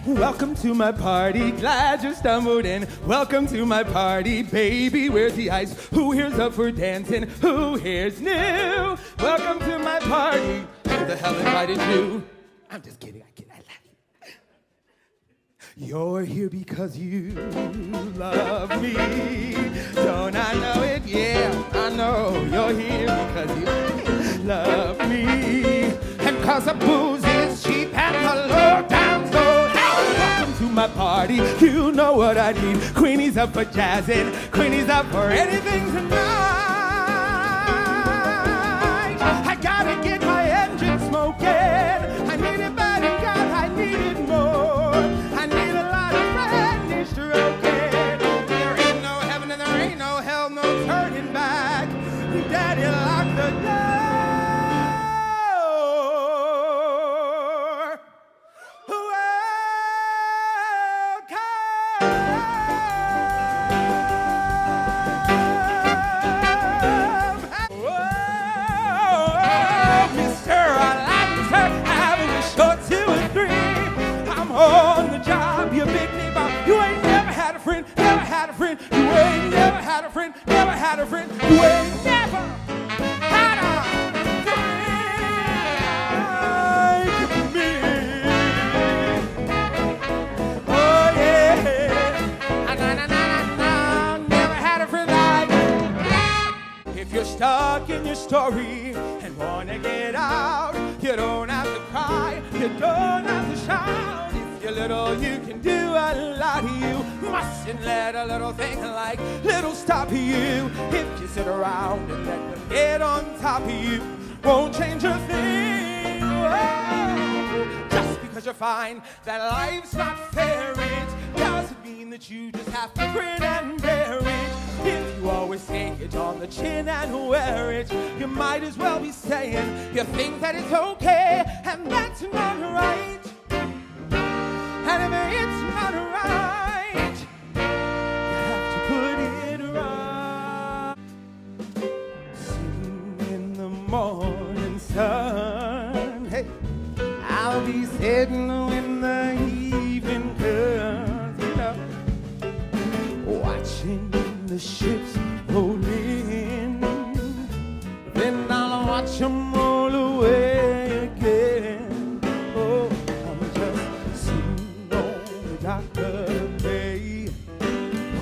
Welcome to my party, glad you stumbled in. Welcome to my party, baby, where's the ice? Who here's up for dancing? Who here's new? Welcome to my party, who the hell invited you? I'm just kidding, I love you. You're here because you love me. Don't I know it? Yeah, I know. You're here because you love me. And cause the booze is cheap and the low down so welcome to my party, you know what I need. Queenie's up for jazzing, Queenie's up for anything tonight. I gotta get my engine smoking. I need it bad and God, I need it more. I need a lot of friendly stroking. There ain't no heaven and there ain't no hell, no turning back. Daddy locked the door. On the job, you big neighbor. You ain't never had a friend, never had a friend. You ain't never had a friend, never had a friend. You ain't never had a friend like me. Oh yeah, never had a friend like me. If you're stuck in your story and wanna get out, you don't have to cry, you don't have to shout. You're little, you can do a lot. You mustn't let a little thing like little stop you. If you sit around and let them get on top of you, won't change a thing. Oh, just because you find that life's not fair, it doesn't mean that you just have to grin and bear it. If you always take it on the chin and wear it, you might as well be saying you think that it's okay, and that's not right. And if it's not right, you have to put it right. Sitting in the morning sun, hey, I'll be sitting when the evening comes, you know, watching the ships roll in. Then I'll watch them roll away again. Oh, I'm just Bay,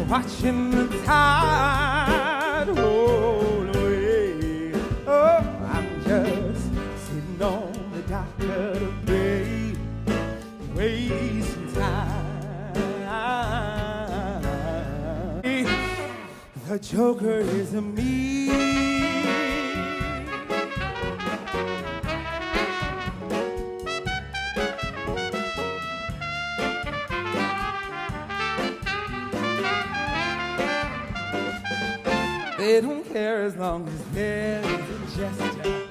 watching the tide roll away. Oh, I'm just sitting on the dock of the bay, wasting time. The Joker is a me. They don't care as long as there is a gesture.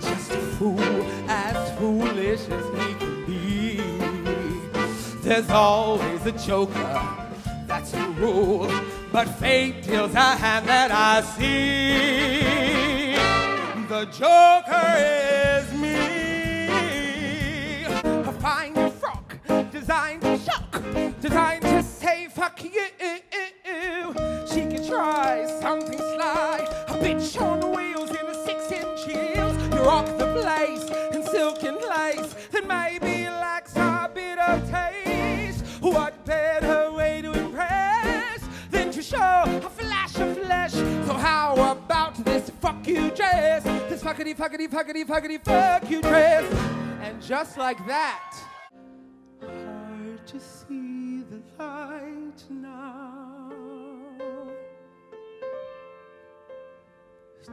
Just a fool as foolish as he can be. There's always a joker, that's the rule. But fate deals a hand that I see. The Joker is me. A fine frock designed to shock, designed to say fuck you. She can try something sly, a bitch on the wheels in the 6-inch heels. You rock the place in silken lace that maybe lacks a bit of taste. What better way to impress than to show a flash of flesh? So how about this fuck you dress? This fuckity fuckity fuckity fuckity fuck you dress. And just like that, hard to see the light now.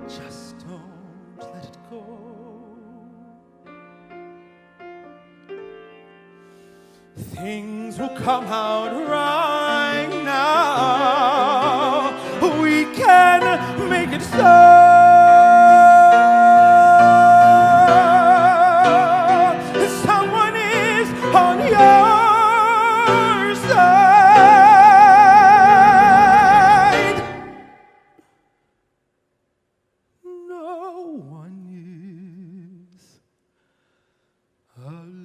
Just don't let it go. Things will come out right now. We can make it so. Someone is on your side. No one is alone.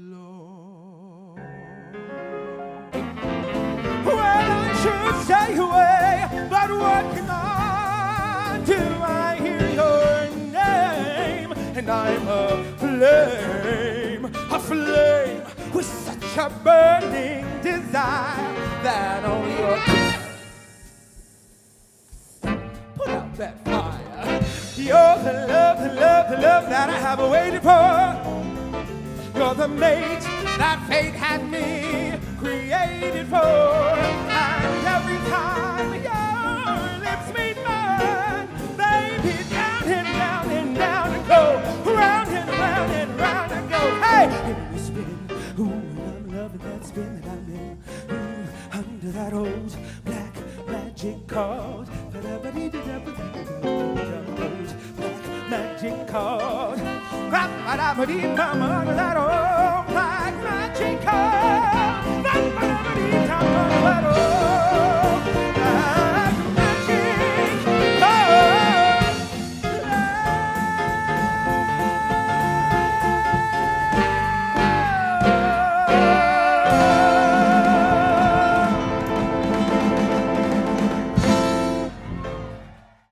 and I'm a flame with such a burning desire that only your put out that fire. You're the love that I have waited for. You're the mate that fate had me created for. And every time your lips meet mine, baby, down and down and down and go, round and round and round and go. Hey, give me a spin, ooh, and I'm loving that spin that I'm in. Ooh, under that old black magic card. Black magic card. Under that